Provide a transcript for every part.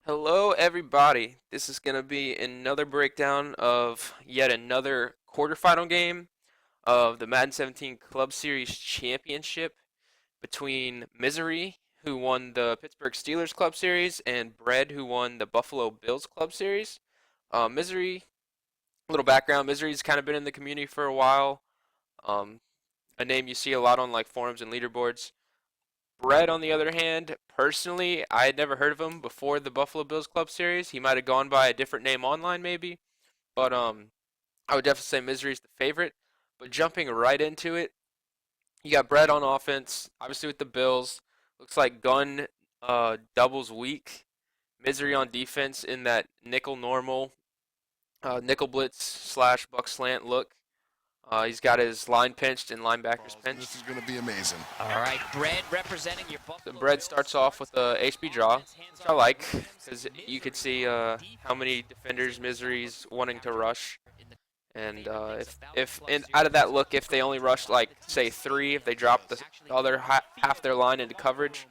Hello, everybody. This is going to be another breakdown of yet another quarterfinal game of the Madden 17 Club Series Championship between Misery, who won the Pittsburgh Steelers Club Series, and Bread, who won the Buffalo Bills Club Series. Misery, a little background: Misery's kind of been in the community for a while. Um, a name you see a lot on like forums and leaderboards. Brett, on the other hand, personally, I had never heard of him before the Buffalo Bills Club series. He might have gone by a different name online, maybe, but I would definitely say Misery's the favorite. But jumping right into it, you got Brett on offense, obviously with the Bills. Looks like Gunn doubles weak. Misery on defense in that nickel normal, nickel blitz slash buck slant look. He's got his line pinched and linebackers This pinched. is going to be amazing. All right, Bread representing your The Buffalo bread Bills. starts off with a HB draw, which I like, because you could see how many defenders Misery's wanting to rush, and if and out of that look, if they only rush like say three, if they drop the other half their line into coverage,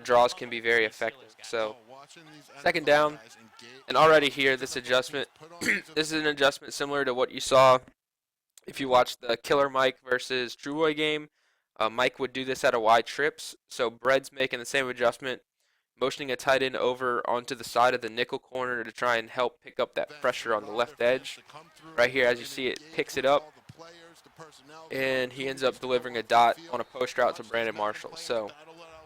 draws can be very effective. So second down, and already here this adjustment, this is an adjustment similar to what you saw if you watch the Killer Mike versus Truoy game. Mike would do this out of wide trips, so Bread's making the same adjustment, motioning a tight end over onto the side of the nickel corner to try and help pick up that pressure on the left edge. Right here, as you see, it picks it up, and he ends up delivering a dot on a post route to Brandon Marshall. So,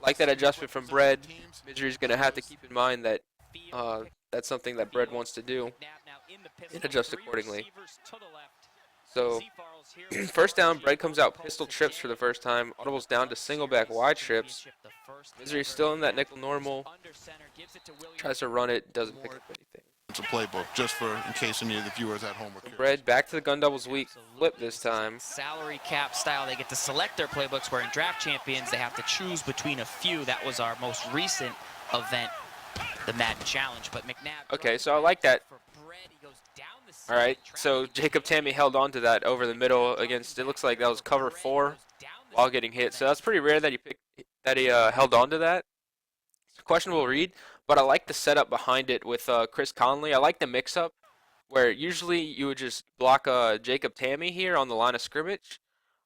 like that adjustment from Bread, Misery's going to have to keep in mind that that's something that Bread wants to do and adjust accordingly. So, first down, Bread comes out pistol trips for the first time. Audibles down to single back wide trips. Misery's still in that nickel normal. Tries to run it, doesn't pick up anything. It's a playbook, just for in case any of the viewers at home were So curious. Bread back to the gun doubles weak. Flip this time. Salary cap style. They get to select their playbooks, where in Draft Champions they have to choose between a few. That was our most recent event, the Madden Challenge. But McNabb. Okay, so I like that. All right, so Jacob Tammy held on to that over the middle against. It looks like that was cover 4 while getting hit. So that's pretty rare that he held on to that. It's a questionable read, but I like the setup behind it with Chris Conley. I like the mix-up where usually you would just block Jacob Tammy here on the line of scrimmage,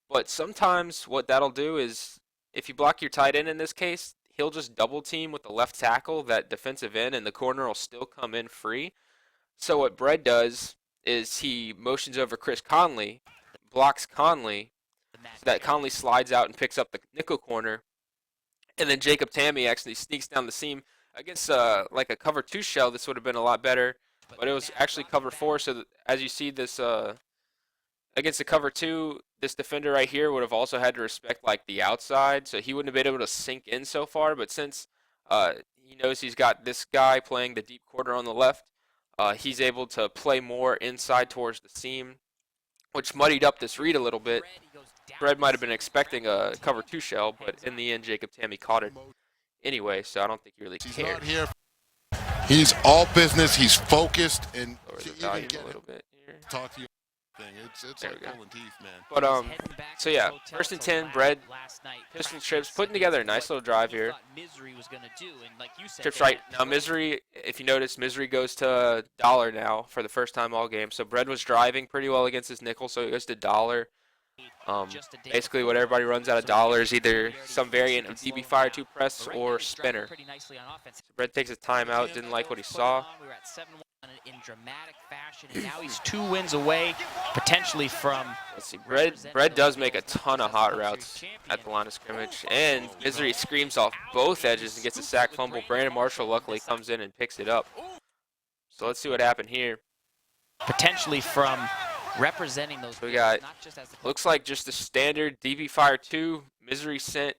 but sometimes what that'll do is if you block your tight end in this case, he'll just double team with the left tackle, that defensive end, and the corner will still come in free. So what Bread does is he motions over Chris Conley, blocks Conley, so that Conley slides out and picks up the nickel corner, and then Jacob Tammy actually sneaks down the seam against like a cover 2 shell. This would have been a lot better, but it was actually cover 4. So that, as you see this against the cover 2, this defender right here would have also had to respect like the outside, so he wouldn't have been able to sink in so far. But since he knows he's got this guy playing the deep quarter on the left, he's able to play more inside towards the seam, which muddied up this read a little bit. Brett might have been expecting a cover 2 shell, but in the end, Jacob Tammy caught it anyway, so I don't think he really He's cared. not here. He's all business. He's focused, and Lower to the even volume get a little bit here. talk to you thing. It's There like we go. pulling teeth, man. But so yeah, first and 10, Bread, pistol trips, putting together a nice little drive here. Trips right now. Misery, if you notice, Misery goes to dollar now for the first time all game. So Bread was driving pretty well against his nickel, so he goes to dollar. Basically, what everybody runs out of dollar is either some variant of DB Fire 2 press or spinner. So Bread takes a timeout, didn't like what he saw. In dramatic fashion, and now he's 2 wins away, potentially from. Let's see, Bread does make a ton of hot routes at the line of scrimmage, and Misery screams off both edges and gets a sack fumble. Brandon Marshall luckily comes in and picks it up. So let's see what happened here. Potentially from representing those. So we got, looks like just the standard DB Fire 2. Misery sent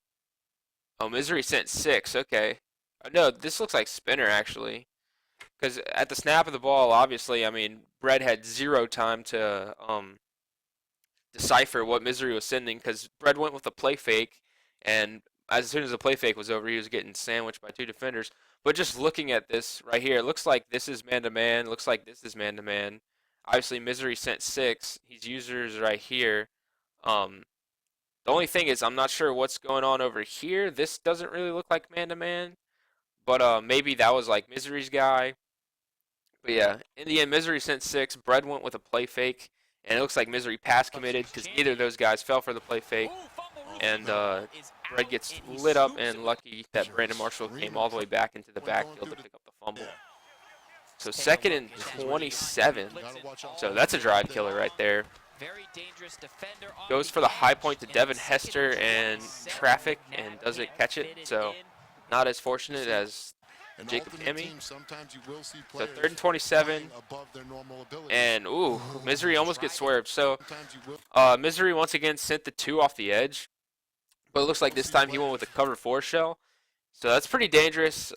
6. Okay. No, this looks like spinner actually. Because at the snap of the ball, obviously, I mean, Bread had zero time to decipher what Misery was sending, because Bread went with a play fake, and as soon as the play fake was over, he was getting sandwiched by 2 defenders. But just looking at this right here, it looks like this is man-to-man, looks like this is man-to-man. Obviously, Misery sent 6. He's users right here. The only thing is I'm not sure what's going on over here. This doesn't really look like man-to-man. but maybe that was like Misery's guy. But yeah, in the end, Misery sent 6. Bread went with a play fake, and it looks like Misery pass committed because neither of those guys fell for the play fake. And Bread gets lit up and lucky that Brandon Marshall came all the way back into the backfield to pick up the fumble. So 2nd and 27. So that's a drive killer right there. Goes for the high point to Devin Hester and traffic and doesn't catch it. So not as fortunate as Jacob Tammy. So 3rd and 27. And ooh, Misery almost gets swerved. So Misery once again sent the 2 off the edge. But it looks like this time he went with a cover 4 shell. So that's pretty dangerous.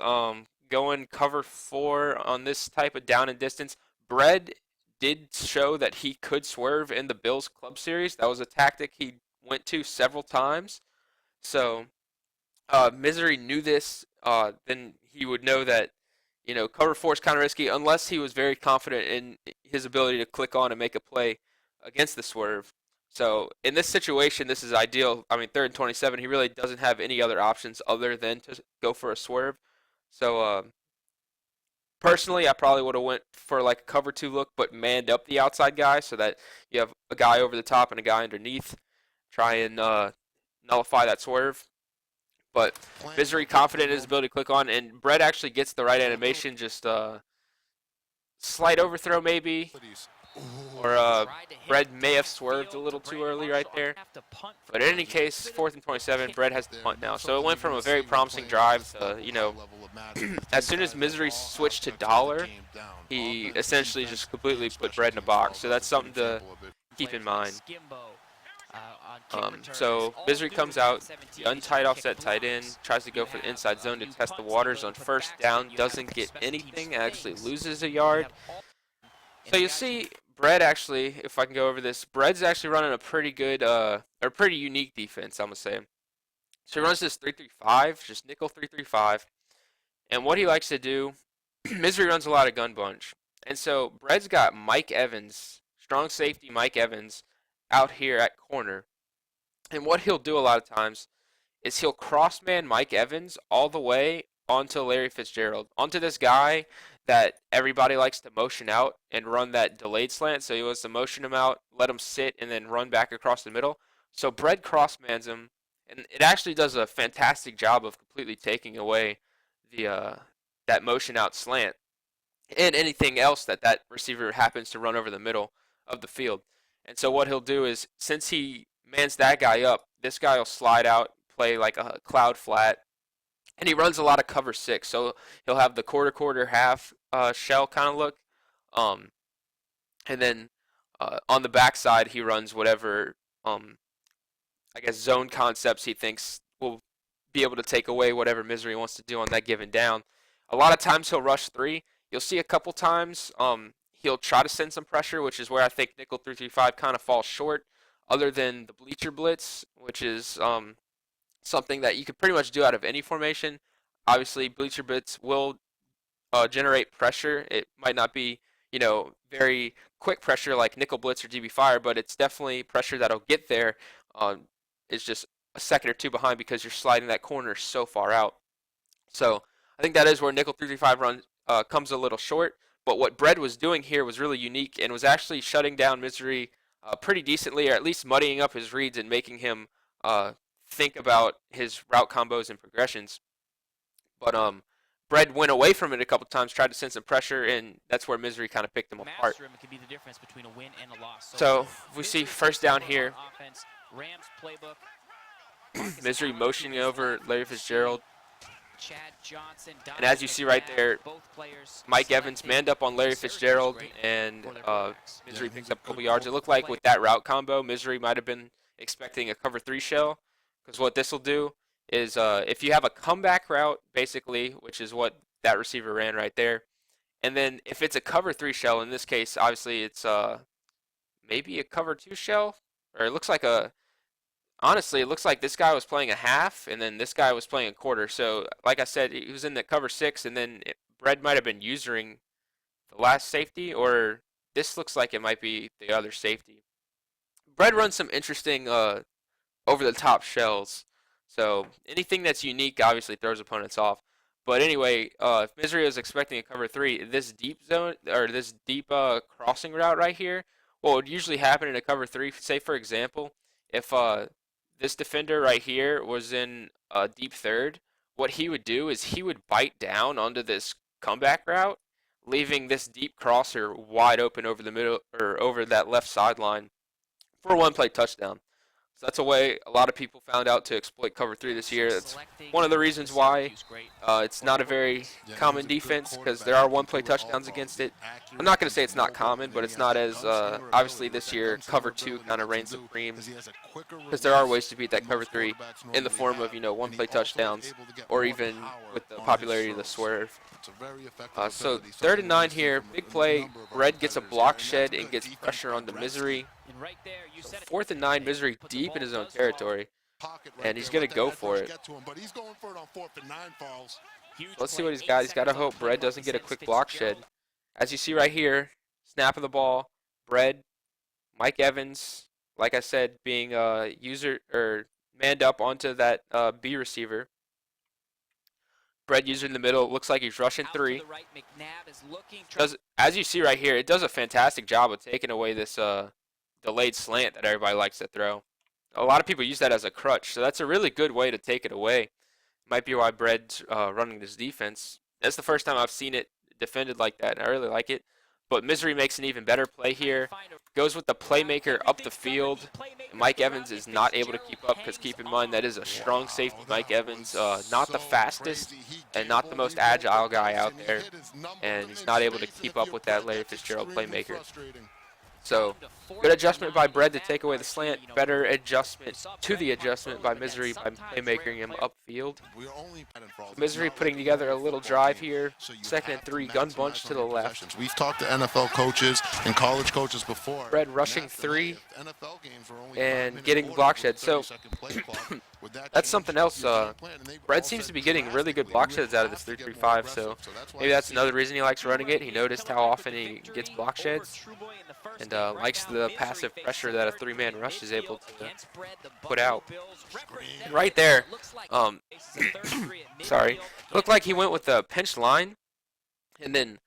Going cover 4 on this type of down and distance. Bread did show that he could swerve in the Bills Club Series. That was a tactic he went to several times. So Misery knew this. Then he would know that, cover 4 is kind of risky unless he was very confident in his ability to click on and make a play against the swerve. So in this situation, this is ideal. I mean, 3rd and 27, he really doesn't have any other options other than to go for a swerve. So personally, I probably would have went for like a cover 2 look, but manned up the outside guy so that you have a guy over the top and a guy underneath. Try and nullify that swerve. But Misery confident in his ability to click on, and Bread actually gets the right animation, just slight overthrow maybe. Or Bread may have swerved a little too early right there. But in any case, 4th and 27, Bread has the punt now. So it went from a very promising drive to, as soon as Misery switched to dollar, he essentially just completely put Bread in a box. So that's something to keep in mind. So Misery comes out, the untied offset tight end, tries to go for the inside zone to test the waters on 1st down, doesn't get anything, actually loses a yard. So you'll see Bread actually, if I can go over this, Bread's actually running a pretty good, or pretty unique defense, I'm going to say. So he runs this 3-3-5, just nickel 3-3-5. And what he likes to do, Misery runs a lot of gun bunch. And so Bread's got Mike Evans, strong safety Mike Evans, out here at corner. And what he'll do a lot of times is he'll cross-man Mike Evans all the way onto Larry Fitzgerald, onto this guy that everybody likes to motion out and run that delayed slant. So he wants to motion him out, let him sit, and then run back across the middle. So Bread cross-mans him, and it actually does a fantastic job of completely taking away the that motion out slant and anything else that receiver happens to run over the middle of the field. And so what he'll do is, since he mans that guy up, this guy will slide out, play like a cloud flat, and he runs a lot of cover 6. So he'll have the quarter, half shell kind of look. And then on the backside, he runs whatever, I guess, zone concepts he thinks will be able to take away whatever Misery wants to do on that given down. A lot of times he'll rush 3. You'll see a couple times he'll try to send some pressure, which is where I think nickel 3-3-5 kind of falls short, other than the bleacher blitz, which is something that you could pretty much do out of any formation. Obviously, bleacher blitz will generate pressure. It might not be, very quick pressure like nickel blitz or DB fire, but it's definitely pressure that'll get there. It's just a second or two behind because you're sliding that corner so far out. So I think that is where nickel 3-3-5 run comes a little short. But what Bread was doing here was really unique and was actually shutting down Misery pretty decently, or at least muddying up his reads and making him think about his route combos and progressions. But Bread went away from it a couple times, tried to send some pressure, and that's where Misery kind of picked him apart. So we see 1st down here. Misery motioning over Larry Fitzgerald. And as you see right there, Mike Evans manned up on Larry Fitzgerald, and Misery picked up a couple yards. It looked like with that route combo, Misery might have been expecting a cover 3 shell, because what this will do is if you have a comeback route, basically, which is what that receiver ran right there, and then if it's a cover 3 shell, in this case, obviously it's maybe a cover 2 shell, or it looks like honestly, it looks like this guy was playing a half, and then this guy was playing a quarter. So, like I said, he was in the cover 6, and then Bread might have been using the last safety, or this looks like it might be the other safety. Bread runs some interesting over-the-top shells. So anything that's unique obviously throws opponents off. But anyway, if Misery was expecting a cover 3, this deep zone or this deep crossing route right here, what would usually happen in a cover 3, say for example, if this defender right here was in deep third, what he would do is he would bite down onto this comeback route, leaving this deep crosser wide open over the middle or over that left sideline for a one-play touchdown. So that's a way a lot of people found out to exploit cover 3 this year. That's one of the reasons why it's not a very common defense, because there are one-play touchdowns against it. I'm not going to say it's not common, but it's not as, obviously this year, cover 2 kind of reigns supreme, because there are ways to beat that cover 3 in the form of, one-play touchdowns, or even with the popularity of the swerve. So 3rd and 9 here, big play. Red gets a block shed and gets pressure on the Misery. So 4th and 9, Misery deep in his own territory, and he's going to go for it. So let's see what he's got. He's got to hope Bread doesn't get a quick block shed. As you see right here, snap of the ball, Bread, Mike Evans, like I said, being manned up onto that B receiver. Bread user in the middle, looks like he's rushing 3. As you see right here, it does a fantastic job of taking away this delayed slant that everybody likes to throw. A lot of people use that as a crutch, so that's a really good way to take it away. Might be why Bread's running this defense. That's the first time I've seen it defended like that, and I really like it. But Misery makes an even better play here. Goes with the playmaker up the field. Mike Evans is not able to keep up, because keep in mind that is a strong safety. Mike Evans, not the fastest and not the most agile guy out there, and he's not able to keep up with that Larry Fitzgerald playmaker. So, good adjustment by Bread to take away the slant. Better adjustment to the adjustment by Misery by playmaking him upfield. Misery putting together a little drive here. 2nd and 3, gun bunch to the left. We've talked to NFL coaches and college coaches before. Bread rushing 3 and getting block shed. So, that's something else. Bread seems to be getting really good block sheds out of this 3-3-5, so maybe that's another reason he likes running it. He noticed how often he gets block sheds, and likes the passive pressure that a 3-man rush is able to put out. And right there, sorry, looked like he went with a pinch line and then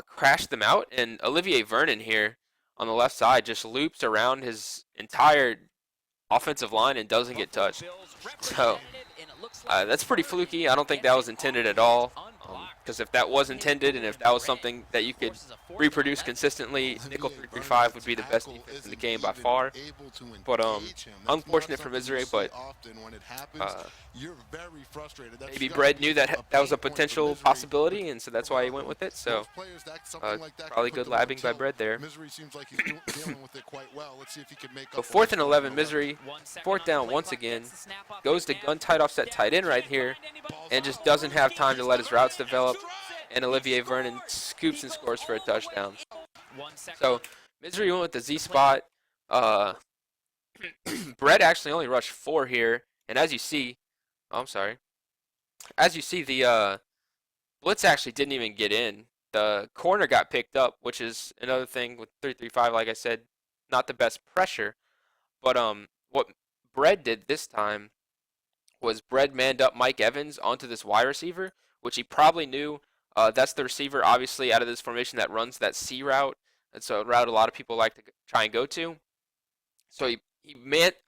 crashed them out, and Olivier Vernon here on the left side just loops around his entire offensive line and doesn't get touched. So that's pretty fluky. I don't think that was intended at all, because if that was intended and if that was something that you could reproduce consistently, nickel 3-3-5 would be the best defense in the game by far. But unfortunate for Misery, but maybe Bread knew that that was a potential possibility, and so that's why he went with it. So probably good labbing by Bread there. So 4th and 11, Misery, 4th down once again, goes to gun tight offset tight end right here, and just doesn't have time to let his routes develop, and Olivier Vernon scoops and scores for a touchdown. So Misery went with the Z spot. Bread actually only rushed 4 here, and as you see, the blitz actually didn't even get in. The corner got picked up, which is another thing with 3-3-5. Like I said, not the best pressure, but what Bread did this time was Bread manned up Mike Evans onto this wide receiver, which he probably knew that's the receiver, obviously, out of this formation that runs that C route. And so a route a lot of people like to try and go to. So I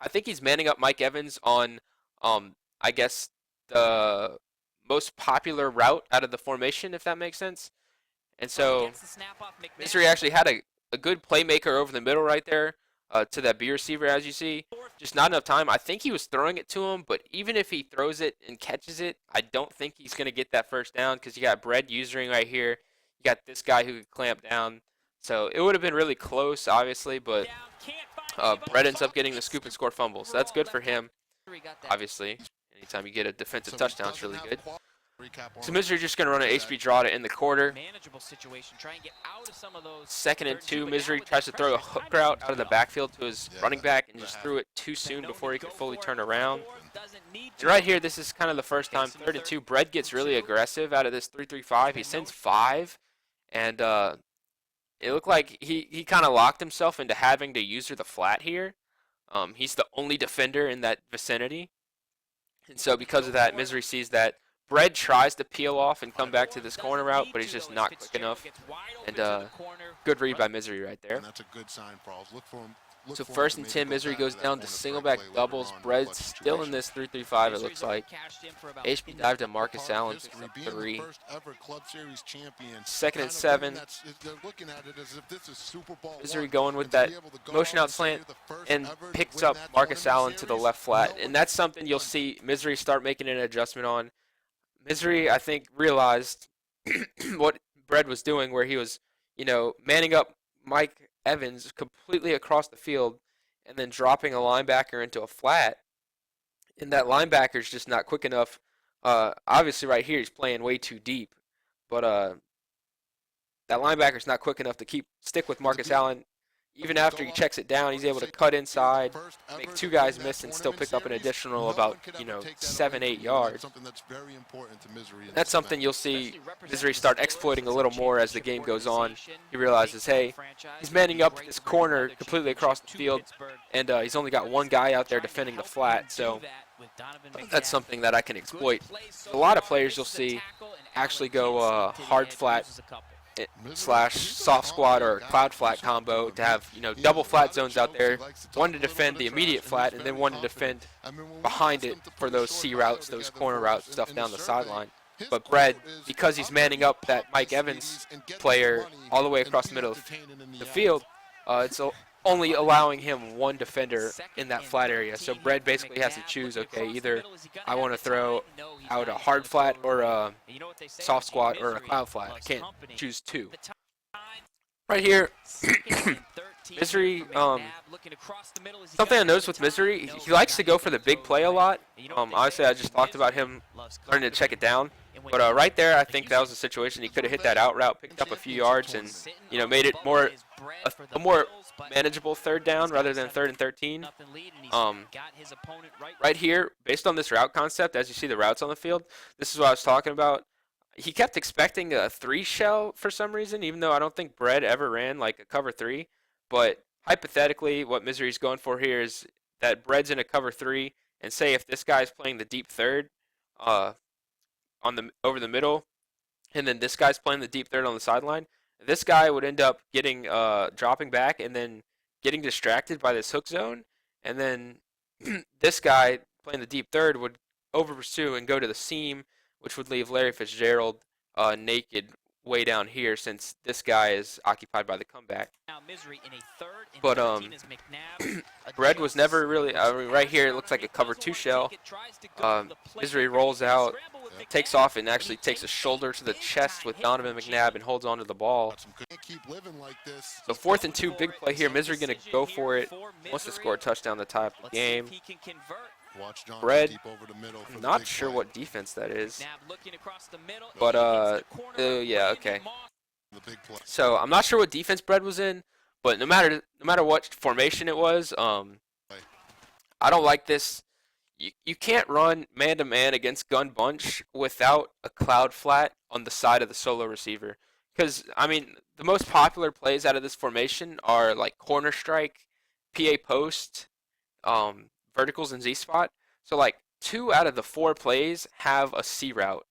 think he's manning up Mike Evans on, I guess, the most popular route out of the formation, if that makes sense. And so Misery actually had a good playmaker over the middle right there to that B receiver, as you see. Just not enough time. I think he was throwing it to him, but even if he throws it and catches it, I don't think he's going to get that first down, because you got Bread usering right here. You got this guy who could clamp down. So it would have been really close, obviously, but Bread ends up getting the scoop and score fumble. So that's good for him, obviously. Anytime you get a defensive touchdown, it's really good. So Misery just going to run an HB draw to end the quarter. 2nd and 2, Misery tries to throw a hook route out of the backfield to his running back and just threw it too soon before he could fully turn around. And right here, this is kind of the first time, 3rd and 2, Bread gets really aggressive out of this 3-3-5. He sends 5, and it looked like he kind of locked himself into having to user the flat here. He's the only defender in that vicinity. And so because of that, Misery sees that Bread tries to peel off and come back to this corner route, but he's just not quick enough. And good read by Misery right there. And that's a good sign, Pauls. Look for him. So first and 10, Misery goes down to single back doubles. Bread's still in this 3-3-5, it looks like. HP dive to Marcus Allen, picks up 3. Second and 7. Misery going with that motion out slant and picks up Marcus Allen to the left flat. And that's something you'll see Misery start making an adjustment on. Misery, I think, realized what Bread was doing, where he was, manning up Mike Evans completely across the field and then dropping a linebacker into a flat. And that linebacker's just not quick enough. Obviously, right here, he's playing way too deep. But that linebacker's not quick enough to stick with Marcus Allen. Even after he checks it down, he's able to cut inside, make 2 guys miss, and still pick up an additional about, 7-8 yards. That's something you'll see Misery start exploiting a little more as the game goes on. He realizes, hey, he's manning up this corner completely across the field, and he's only got 1 guy out there defending the flat, so that's something that I can exploit. A lot of players you'll see actually go hard flat / soft squat or cloud flat combo to have double flat zones out there, one to defend the immediate flat and then one to defend behind it for those C routes, those corner routes, stuff down the sideline. But Bread, because he's manning up that Mike Evans player all the way across the middle of the field, it's only allowing him 1 defender in that flat area. So Bread basically has to choose, okay, either I want to throw out a hard flat or a soft squat or a cloud flat. I can't choose 2. Right here, Misery, something I noticed with Misery, he likes to go for the big play a lot. Obviously, I just talked about him learning to check it down. But right there, I think that was a situation he could have hit that out route, picked up a few yards, and made it a more manageable 3rd down rather than 3rd and 13. Right here, based on this route concept, as you see the routes on the field, this is what I was talking about. He kept expecting a 3 shell for some reason, even though I don't think Bread ever ran like a cover 3. But hypothetically, what Misery's going for here is that Bread's in a cover 3, and say if this guy's playing the deep 3rd over the middle, and then this guy's playing the deep 3rd on the sideline, this guy would end up getting dropping back and then getting distracted by this hook zone, and then this guy playing the deep 3rd would over pursue and go to the seam, which would leave Larry Fitzgerald naked way down here since this guy is occupied by the comeback. But Bread was never really, right here it looks like a cover 2 shell. Misery rolls out, takes off, and actually takes a shoulder to the chest with Donovan McNabb and holds onto the ball. So 4th and 2, big play here. Misery going to go for it. Wants to score a touchdown to tie up the game. Bread, I'm not sure what defense that is. But, yeah, okay. So I'm not sure what defense Bread was in, but no matter what formation it was, I don't like this. You can't run man-to-man against gun bunch without a cloud flat on the side of the solo receiver. Because, I mean, the most popular plays out of this formation are like corner strike, PA post, verticals, and Z-spot. So like 2 out of the 4 plays have a C route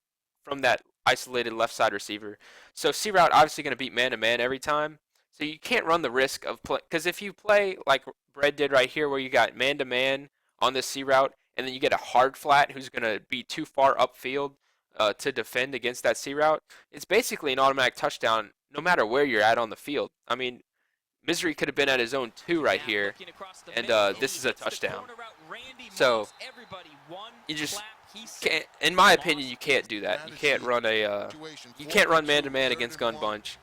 from that isolated left side receiver. So C route obviously going to beat man-to-man every time. So you can't run the risk of play, because if you play like Bread did right here where you got man-to-man on this C route, and then you get a hard flat who's going to be too far upfield to defend against that C route, it's basically an automatic touchdown no matter where you're at on the field. I mean, Misery could have been at his own 2 right here, and this is a touchdown. So you just can't, in my opinion, you can't do that. You can't run man-to-man against gun bunch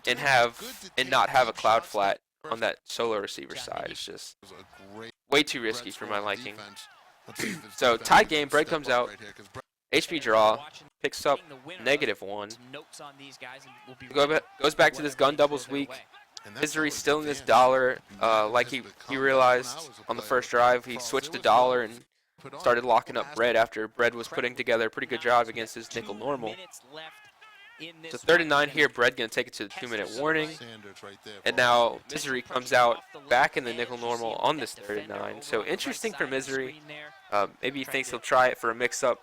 and not have a cloud flat on that solo receiver side. It's just way too risky for my liking. So tie game, Bread comes out, HP draw, picks up -1. Goes back to this gun doubles week. Misery still in this dollar, like he realized on the first drive. He switched to dollar and started locking up Bread after Bread was putting together a pretty good job against his nickel normal. So 3rd and 9 here, Bread going to take it to the 2-minute warning. And now Misery comes out back in the nickel normal on this 3rd and 9. So interesting for Misery. Maybe he thinks he'll try it for a mix-up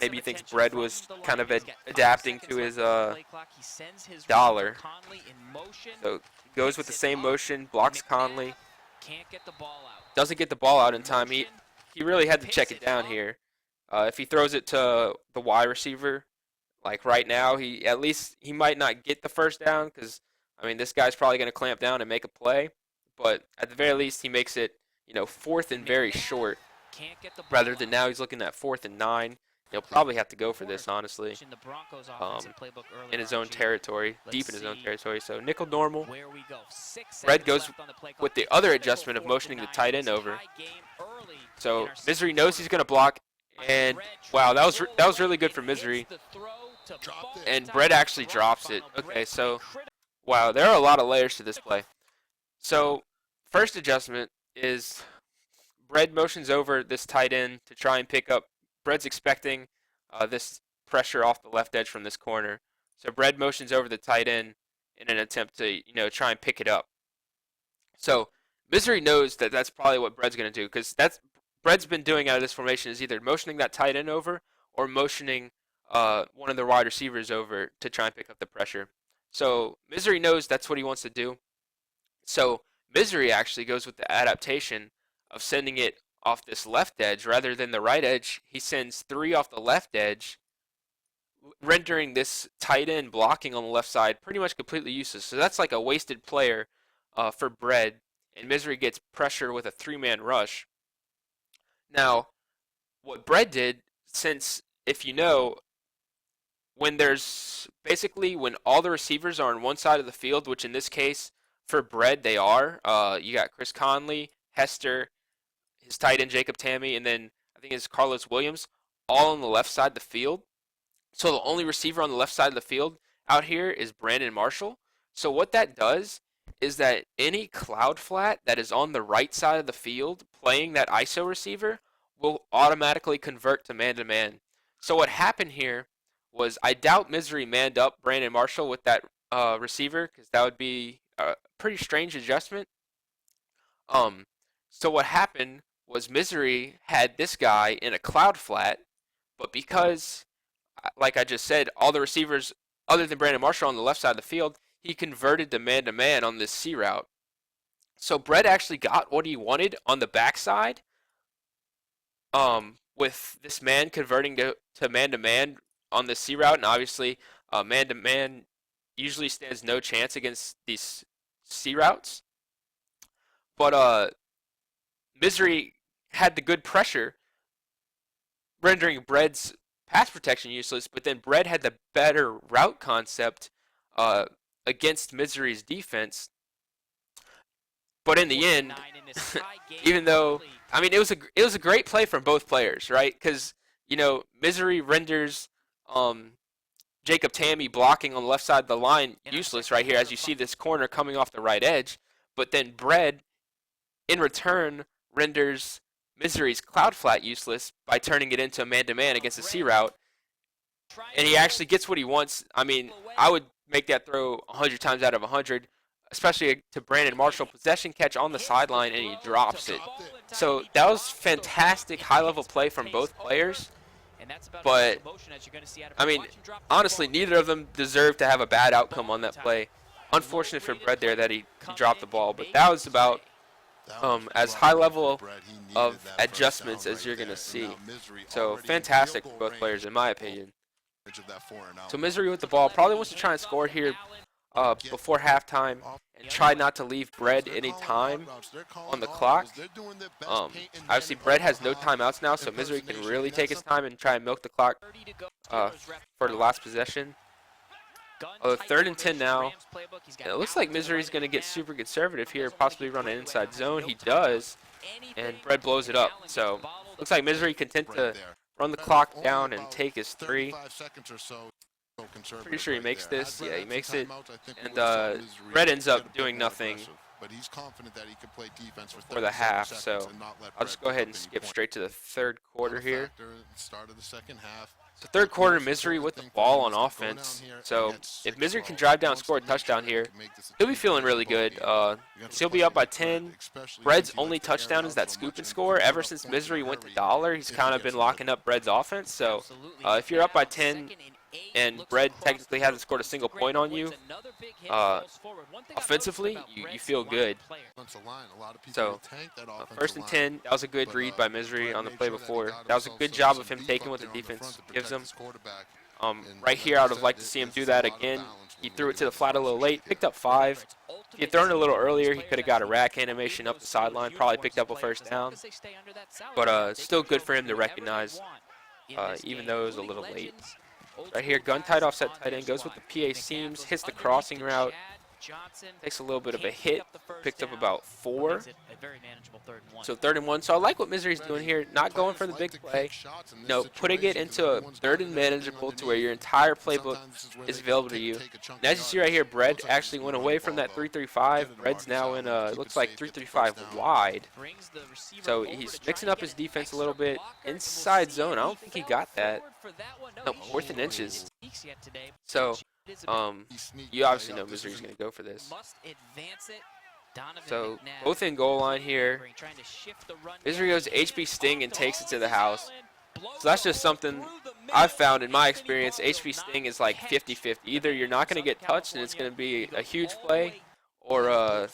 maybe he thinks Bread was kind of adapting to his dollar. So goes with the same motion, blocks Conley. Doesn't get the ball out in time. He really had to check it down here. If he throws it to the wide receiver, like right now, he might not get the first down because I mean this guy's probably going to clamp down and make a play. But at the very least, he makes it, fourth and very short. Rather than now, he's looking at 4th and 9. He'll probably have to go for this, honestly, in his own territory, deep in his own territory. So nickel normal. Red goes with the other adjustment of motioning the tight end over. So Misery knows he's going to block, and wow, that was really good for Misery. And Brett actually drops it. Okay, so wow, there are a lot of layers to this play. So first adjustment is Brett motions over this tight end to try and pick up. Brett's expecting this pressure off the left edge from this corner. So Brett motions over the tight end in an attempt to, try and pick it up. So Misery knows that that's probably what Brett's going to do, because that's Brett's been doing out of this formation is either motioning that tight end over or motioning one of the wide receivers over to try and pick up the pressure. So Misery knows that's what he wants to do. So Misery actually goes with the adaptation of sending it off this left edge rather than the right edge. He sends 3 off the left edge, rendering this tight end blocking on the left side pretty much completely useless. So that's like a wasted player for Bread, and Misery gets pressure with a 3-man rush. Now, what Bread did, since if you know, when all the receivers are on one side of the field, which in this case for Bread they are, you got Chris Conley, Hester, his tight end Jacob Tammy, and then I think it's Carlos Williams, all on the left side of the field. So the only receiver on the left side of the field out here is Brandon Marshall. So what that does is that any cloud flat that is on the right side of the field playing that ISO receiver will automatically convert to man-to-man. So what happened here was I doubt Misery manned up Brandon Marshall with that receiver, because that would be a pretty strange adjustment. So what happened was Misery had this guy in a cloud flat, but because, like I just said, all the receivers other than Brandon Marshall on the left side of the field, he converted to man-to-man on this C route. So Brett actually got what he wanted on the backside, with this man converting to man-to-man on the C route, and obviously man-to-man usually stands no chance against these C routes. But Misery had the good pressure, rendering Bread's pass protection useless, but then Bread had the better route concept against Misery's defense. But in the end, even though, I mean, it was a great play from both players, right? Because, Misery renders Jacob Tammy blocking on the left side of the line useless right here, as you see this corner coming off the right edge. But then Bread, in return, renders Misery's cloud flat useless by turning it into a man-to-man against a C route. And he actually gets what he wants. I mean, I would make that throw 100 times out of 100, especially to Brandon Marshall. Possession catch on the sideline, and he drops it. So that was fantastic high-level play from both players. But, I mean, honestly, neither of them deserved to have a bad outcome on that play. Unfortunate for Brett there that he dropped the ball, but that was about as high level of adjustments as you're going to see. So fantastic for both players, in my opinion. So Misery with the ball probably wants to try and score here before halftime and try not to leave Bread any time on the clock. Obviously, Bread has no timeouts now, so Misery can really take his time and try and milk the clock for the last possession. 3rd and 10 now. And it looks like Misery's going to get super conservative here, possibly run an inside zone. He does, and Bread blows it up. So looks like Misery content to run the clock down and take his 3. Pretty sure he makes this. Yeah, he makes it. And Bread ends up doing nothing for the half. So I'll just go ahead and skip straight to the 3rd quarter here. So third quarter, Misery with the ball on offense. So if Misery can drive down, score a touchdown here, he'll be feeling really good. He'll be up by 10. Bread's only touchdown is that scoop and score. Ever since Misery went to dollar, he's kind of been locking up Bread's offense. So if you're up by 10 and Bread technically hasn't scored a single point on you, offensively, you feel good. So first and 10, that was a good read by Misery on the play before. That was a good job of him taking what the defense gives him. Right here, I would have liked to see him do that again. He threw it to the flat a little late, picked up 5. If he had thrown it a little earlier, he could have got a rack animation up the sideline, probably picked up a first down. But still good for him to recognize, even though it was a little late. Right here, gun tight offset tight end, goes with the PA seams, hits the crossing route, takes a little bit of a hit, picked up about 4. So 3rd and 1. So I like what Misery's doing here, not going for the big play. No, putting it into a 3rd and manageable to where your entire playbook is available to you. And as you see right here, Bread actually went away from that 3-3-5. Bread's now in it looks like 3-3-5 wide. So he's mixing up his defense a little bit. Inside zone, I don't think he got that. No, 4th and inches. So you obviously know Misery's going to go for this. So both in goal line here. Misery goes HB Sting and takes it to the house. So that's just something I've found in my experience. HB Sting is like 50-50. Either you're not going to get touched and it's going to be a huge play, or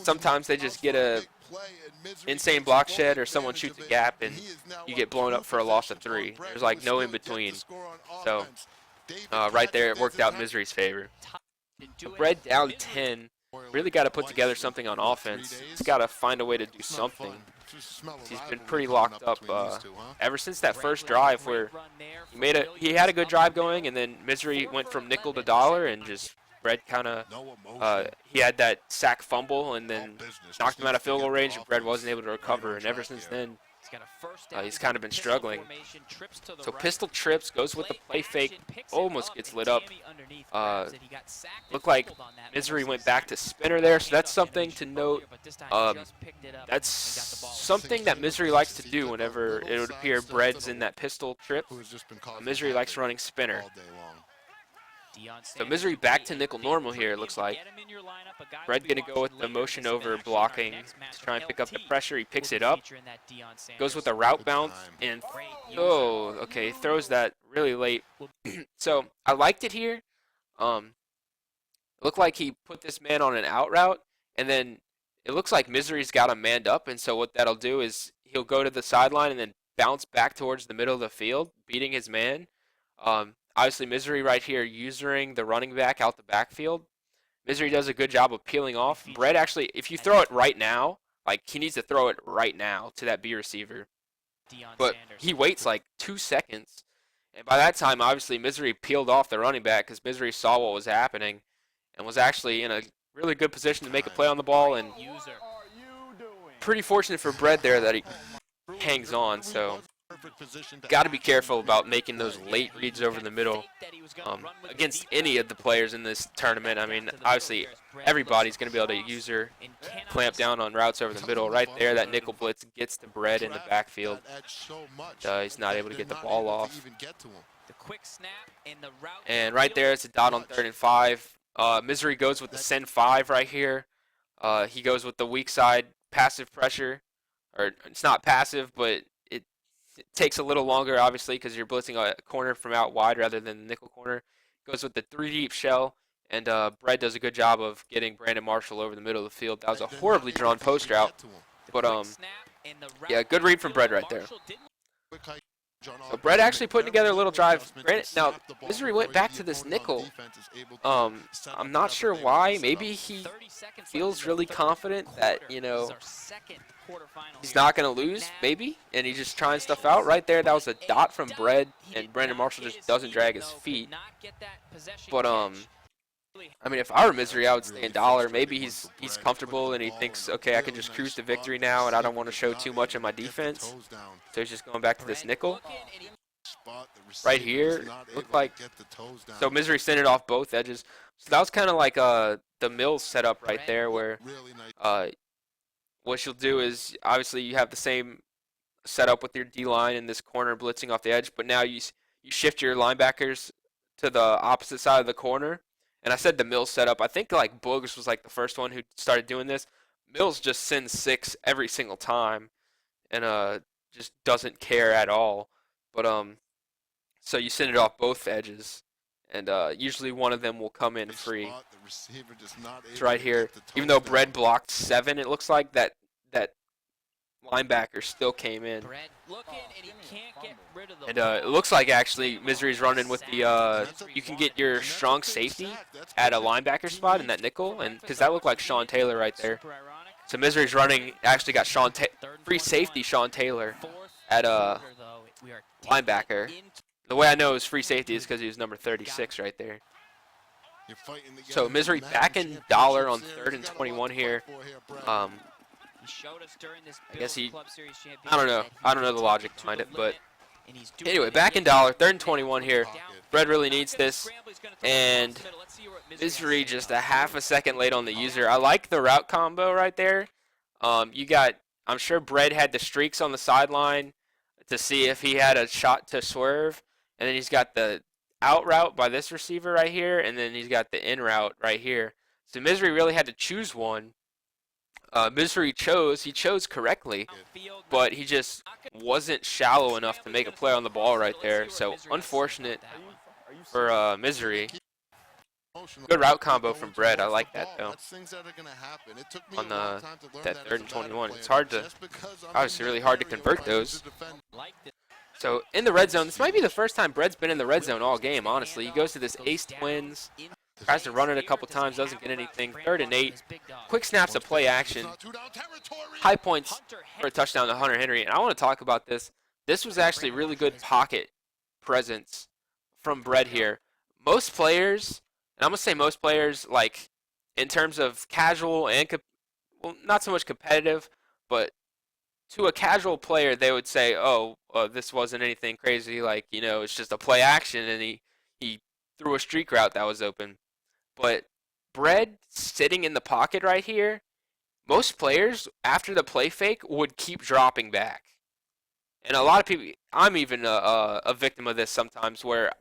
sometimes they just get a insane block shed or someone shoots a gap and you get blown up for a loss of 3. There's like no in between. So right there, it worked out in Misery's favor. So Bread down 10. Really got to put together something on offense. He's got to find a way to do something. He's been pretty locked up ever since that first drive where he had a good drive going, and then Misery went from nickel to dollar, and just Bread kind of he had that sack fumble and then knocked him out of field goal range, and Bread wasn't able to recover. And ever since then, he's kind of been struggling. So pistol trips, goes with the play fake, almost gets lit up. Looked like Misery went back to spinner there, so that's something to note. That's something that Misery likes to do whenever it would appear Bread's in that pistol trip. Misery likes running spinner. So Misery back to nickel normal here, it looks like. Bread going to go with the motion over blocking to try and pick up the pressure. He picks it up, goes with a route bounce, and okay, throws that really late. So I liked it here. It looked like he put this man on an out route, and then it looks like Misery's got him manned up, and so what that'll do is he'll go to the sideline and then bounce back towards the middle of the field, beating his man. Obviously, Misery right here using the running back out the backfield. Misery does a good job of peeling off. Bread actually, if you throw it right now, like he needs to throw it right now to that B receiver. But he waits like 2 seconds. And by that time, obviously, Misery peeled off the running back because Misery saw what was happening and was actually in a really good position to make a play on the ball. And pretty fortunate for Bread there that he hangs on. So got to be careful about making those late reads over the middle against any of the players in this tournament. I mean, obviously, everybody's going to be able to user clamp down on routes over the middle. Right there, that nickel blitz gets the Bread in the backfield. He's not able to get the ball off. And right there, it's a dot on 3rd and 5. Misery goes with the send 5 right here. He goes with the weak side passive pressure. Or it's not passive, but it takes a little longer, obviously, because you're blitzing a corner from out wide rather than the nickel corner. Goes with the 3 deep shell, and Bread does a good job of getting Brandon Marshall over the middle of the field. That was a horribly drawn post route, but yeah, good read from Bread right there. So Bread actually putting together a little drive. Now, Misery went back to this nickel. I'm not sure why. Maybe he feels really confident that, you know, he's not going to lose, maybe, and he's just trying stuff out. Right there, that was a dot from Bread, and Brandon Marshall just doesn't drag his feet. But, I mean, if I were Misery, I would stay in dollar. Maybe he's comfortable and he thinks, okay, I can just cruise to victory now, and I don't want to show too much of my defense. So he's just going back to this nickel. Right here, looked like, so Misery sent it off both edges. So that was kind of like the Mills setup right there, where what you'll do is, obviously, you have the same setup with your D-line in this corner blitzing off the edge, but now you you shift your linebackers to the opposite side of the corner. And I said the Mills setup. I think like Boogs was like the first one who started doing this. Mills just sends 6 every single time, and just doesn't care at all. But so you send it off both edges, and usually one of them will come in free. It's right here. Even though Bread blocked 7, it looks like that linebacker still came in. And it looks like actually Misery's running with the you can get your strong safety at a linebacker spot in that nickel, and because that looked like Sean Taylor right there. So Misery's running, actually got free safety Sean Taylor at a linebacker. The way I know it was free safety is because he was number 36 right there. So Misery backing Dollar on 3rd and 21 here. I guess I don't know the logic behind it, but anyway, backing Dollar, 3rd and 21 here. Bread really needs this, and Misery just a half a second late on the user. I like the route combo right there. I'm sure Bread had the streaks on the sideline to see if he had a shot to swerve, and then he's got the out route by this receiver right here, and then he's got the in route right here. So Misery really had to choose one. Misery chose correctly, but he just wasn't shallow enough to make a play on the ball right there. So unfortunate for Misery. Good route combo from Bread. I like that though. On that 3rd and 21, it's obviously really hard to convert those. So in the red zone, this might be the first time Bread's been in the red zone all game. Honestly, he goes to this ace twins. Tries to run it a couple times, doesn't get anything. 3rd and 8. Quick snaps of play action. High points for a touchdown to Hunter Henry. And I want to talk about this. This was actually really good pocket presence from Bread here. Most players, and I'm going to say most players, like in terms of casual and, well, not so much competitive, but to a casual player, they would say, oh, this wasn't anything crazy. Like, it's just a play action, and he threw a streak route that was open. But Bread sitting in the pocket right here, most players, after the play fake, would keep dropping back. And a lot of people, I'm even a victim of this sometimes, where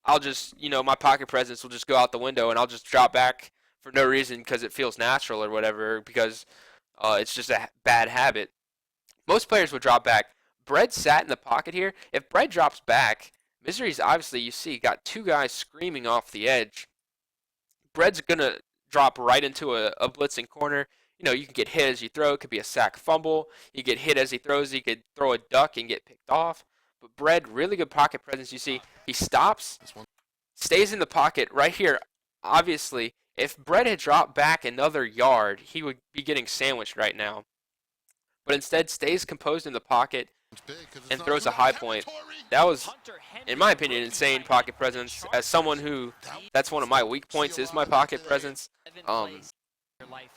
I'll just, my pocket presence will just go out the window, and I'll just drop back for no reason because it feels natural or whatever, because it's just a bad habit. Most players would drop back. Bread sat in the pocket here. If Bread drops back, Misery's obviously, you see, got 2 guys screaming off the edge. Bread's going to drop right into a blitzing corner. You can get hit as you throw. It could be a sack fumble. You get hit as he throws. You could throw a duck and get picked off. But Bread, really good pocket presence. You see, he stops, stays in the pocket right here. Obviously, if Bread had dropped back another yard, he would be getting sandwiched right now. But instead stays composed in the pocket and throws a high point. That was, in my opinion, insane pocket presence. As someone who, that's one of my weak points, is my pocket presence.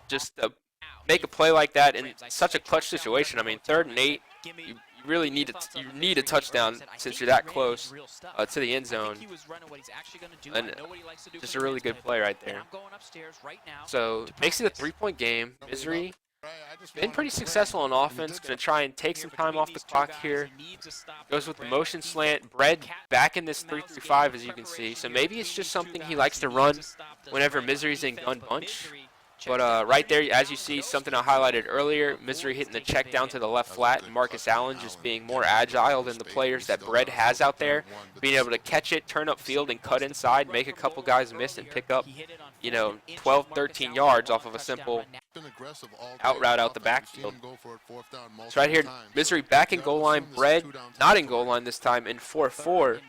Just to make a play like that in such a clutch situation. I mean, 3rd and 8, you really need a touchdown since you're that close to the end zone. And just a really good play right there. So makes it a 3-point game. Misery been pretty successful on offense. Going to try and take some time off the clock here. Goes with the motion slant. Bread back in this 3-3-5, as you can see. So maybe it's just something he likes to run whenever Misery's in gun bunch. But right there, as you see, something I highlighted earlier, Misery hitting the check down to the left flat, and Marcus Allen just being more agile than the players that Bread has out there, being able to catch it, turn up field, and cut inside, make a couple guys miss, and pick up, 12, 13 yards off of a simple out route out the backfield. So right here, Misery back in goal line, Bread not in goal line this time in 4-4.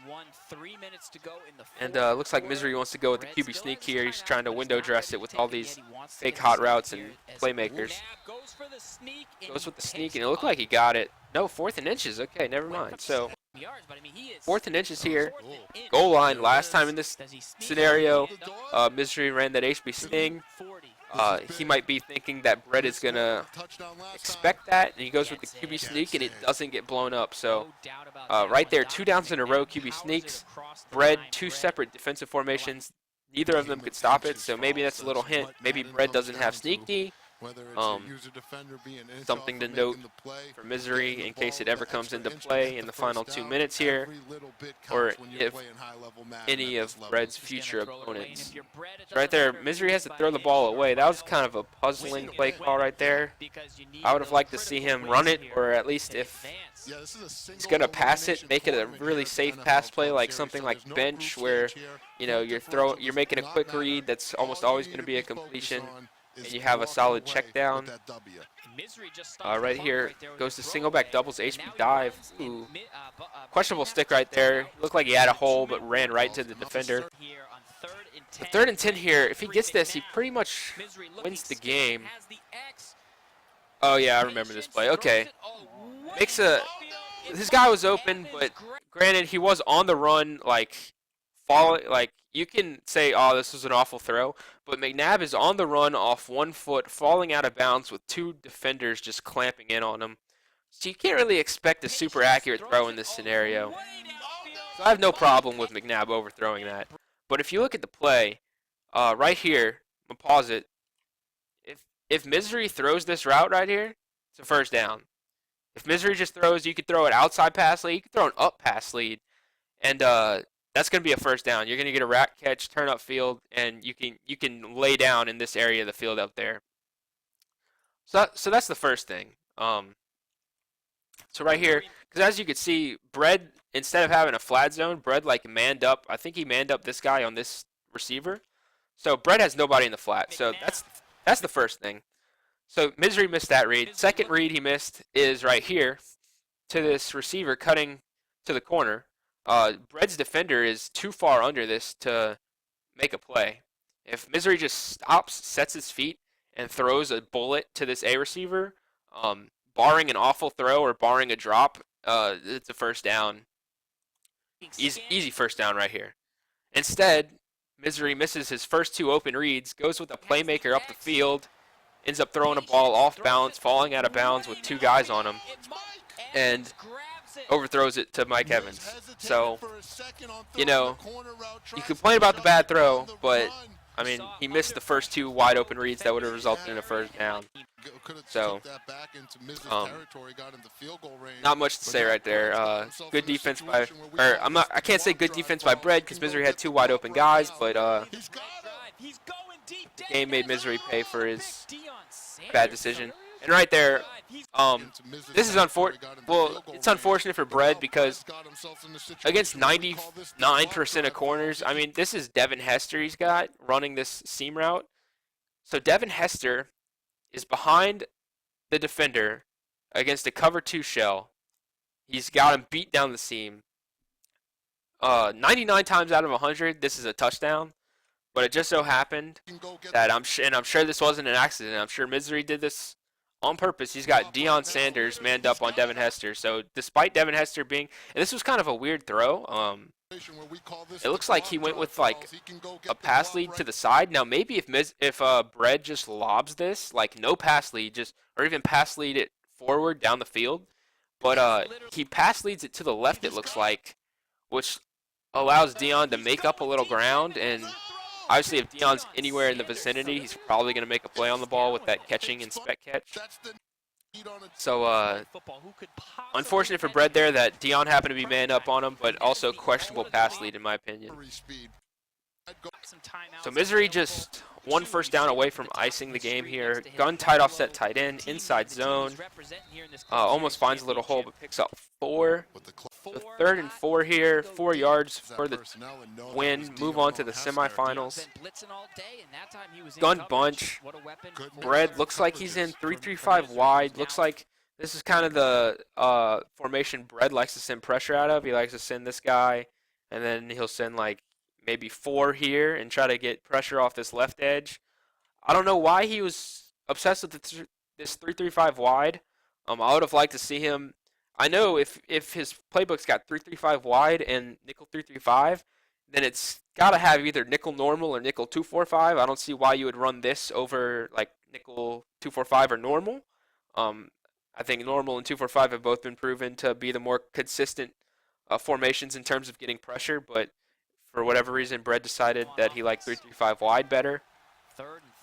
And looks like Misery wants to go with the QB sneak here. He's trying to window dress it with all these fake hot routes and playmakers. Goes with the sneak, and it looked like he got it. No, 4th and inches. Okay, never mind. So 4th and inches here. Goal line last time in this scenario. Misery ran that HB sting. He might be thinking that Bread is going to expect that, and he goes with the QB sneak, and it doesn't get blown up. So right there, 2 downs in a row, QB sneaks. Bread, 2 separate defensive formations. Neither of them could stop it, so maybe that's a little hint. Maybe Bread doesn't have sneak D, Something to note for Misery in case it ever comes into play in the final 2 minutes here, or if any of Bread's future opponents. So right there, Misery has to throw the ball away. That was kind of a puzzling play call right there. I would have liked to see him run it, or at least if he's going to pass it, make it a really safe pass play, like something like bench, where you're making a quick read that's almost always going to be a completion, and you have a solid check down. Right here goes to single back doubles HP dive. Ooh. Questionable stick right there. Looked like he had a hole, but ran right to the defender. The 3rd and 10 here, if he gets this, he pretty much wins the game. Oh yeah, I remember this play. Okay. This guy was open, but granted, he was on the run, you can say, oh, this was an awful throw, but McNabb is on the run off 1 foot, falling out of bounds with 2 defenders just clamping in on him. So you can't really expect a super accurate throw in this scenario. So I have no problem with McNabb overthrowing that. But if you look at the play, right here, I'm gonna pause it. If Misery throws this route right here, it's a first down. If Misery just throws, you could throw an outside pass lead, you could throw an up pass lead, and that's going to be a first down. You're going to get a rat catch, turn up field, and you can lay down in this area of the field out there. So that's the first thing. So right here, because as you can see, Bread, instead of having a flat zone, Bread manned up. I think he manned up this guy on this receiver. So Bread has nobody in the flat. So that's the first thing. So Misery missed that read. Second read he missed is right here to this receiver cutting to the corner. Bread's defender is too far under this to make a play. If Misery just stops, sets his feet, and throws a bullet to this A receiver, barring an awful throw or barring a drop, it's a first down. Easy first down right here. Instead, Misery misses his first 2 open reads, goes with a playmaker up the field, ends up throwing a ball off balance, falling out of bounds with 2 guys on him, and overthrows it to Mike Evans. So, you complain about the bad throw, but, I mean, he missed the first 2 wide open reads that would have resulted in a first down. So, not much to say right there. Good defense by, I can't say good defense by Bread because Misery had 2 wide open guys, but the game made Misery pay for his bad decision. And right there, this is unfortunate. Well, it's unfortunate for Bread because against 99% of corners, I mean, this is Devin Hester he's got running this seam route. So Devin Hester is behind the defender against a cover 2 shell. He's got him beat down the seam. 99 times out of 100, this is a touchdown. But it just so happened that I'm sure this wasn't an accident. I'm sure Misery did this on purpose. He's got Deion Sanders manned up on Devin Hester. So despite Devin Hester being, and this was kind of a weird throw. It looks like he went with a pass lead to the side. Now maybe if Bread just lobs this, no pass lead, or even pass lead it forward down the field, but he pass leads it to the left. It looks like, which allows Deion to make up a little ground. And obviously, if Deion's anywhere in the vicinity, he's probably going to make a play on the ball with that catching and spec catch. So, unfortunate for Bread there that Deion happened to be man up on him, but also questionable pass lead in my opinion. So Misery just 1 first down away from icing the game here. Gun tight offset tight end, inside zone. Almost finds a little hole, but picks up 4. So 3rd and 4 here, 4 yards for the win. Move on to the semifinals. Gun bunch. Bread looks like he's in 3-3-5 wide. Looks like this is kind of the formation Bread likes to send pressure out of. He likes to send this guy, and then he'll send maybe 4 here and try to get pressure off this left edge. I don't know why he was obsessed with this 3-3-5 wide. I would have liked to see him. I know if his playbook's got 3-3-5 wide and nickel 3-3-5, then it's got to have either nickel normal or nickel 2-4-5. I don't see why you would run this over nickel 2-4-5 or normal. I think normal and 2-4-5 have both been proven to be the more consistent formations in terms of getting pressure, but for whatever reason, Bread decided that he liked 3-3-5 wide better. 3rd and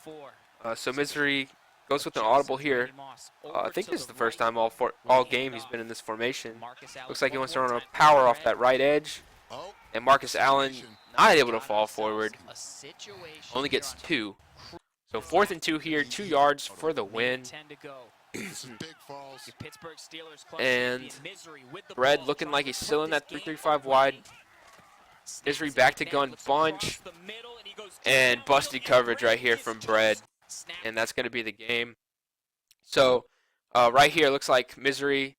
4. So Misery Goes with an audible here. I think this is the first time all game he's been in this formation. Looks like he wants to run a power off that right edge. And Marcus Allen not able to fall forward. Only gets 2. So 4th and 2 here, 2 yards for the win. And Bread looking like he's still in that 3-3-5 wide. Misery back to gun bunch. And busted coverage right here from Bread. And that's going to be the game. So right here, looks like Misery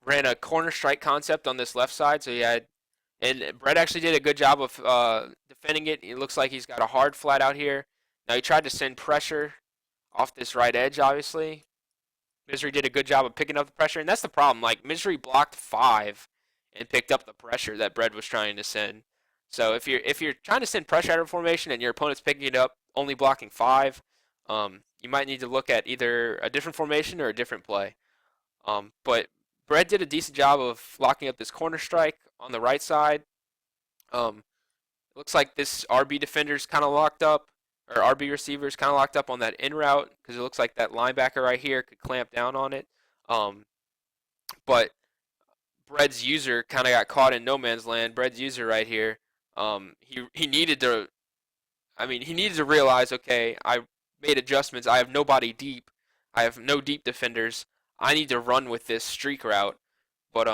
ran a corner strike concept on this left side. So he had, and Bread actually did a good job of defending it. It looks like he's got a hard flat out here. Now he tried to send pressure off this right edge, obviously. Misery did a good job of picking up the pressure, and that's the problem. Like, Misery blocked 5 and picked up the pressure that Bread was trying to send. So if you're trying to send pressure out of formation and your opponent's picking it up, only blocking 5, you might need to look at either a different formation or a different play. But Bread did a decent job of locking up this corner strike on the right side. Looks like this RB defender's kind of locked up. Or RB receiver's kind of locked up on that in route because it looks like that linebacker right here could clamp down on it. But Bread's user kind of got caught in no man's land. Bread's user right here, he needed to, he needed to realize, okay, I made adjustments. I have nobody deep. I have no deep defenders. I need to run with this streak route. But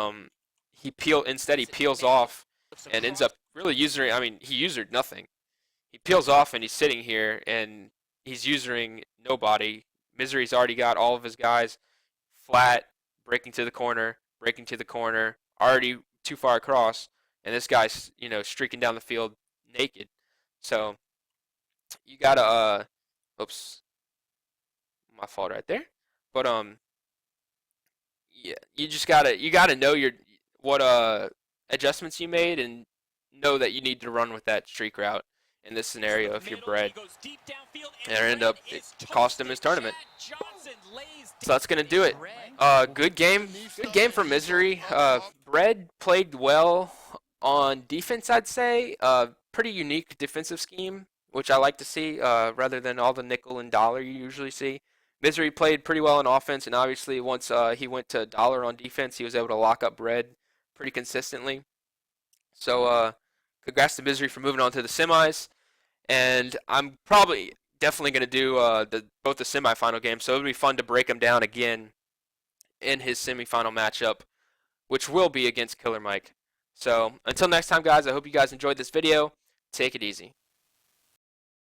instead he peels off and ends up really usering. He usered nothing. He peels off and he's sitting here and he's using nobody. Misery's already got all of his guys flat, breaking to the corner, already too far across, and this guy's, streaking down the field naked. So you gotta oops, my fault right there. But yeah, you gotta know what adjustments you made and know that you need to run with that streak route. In this scenario, if you're Bread, and it cost him his tournament. So that's gonna do it. Good game for Misery. Bread played well on defense, I'd say. Pretty unique defensive scheme, which I like to see, rather than all the nickel and dollar you usually see. Misery played pretty well on offense, and obviously once he went to dollar on defense, he was able to lock up Bread pretty consistently. So congrats to Misery for moving on to the semis. And I'm definitely going to do both the semifinal games, so it'll be fun to break him down again in his semifinal matchup, which will be against Killer Mike. So until next time, guys, I hope you guys enjoyed this video. Take it easy.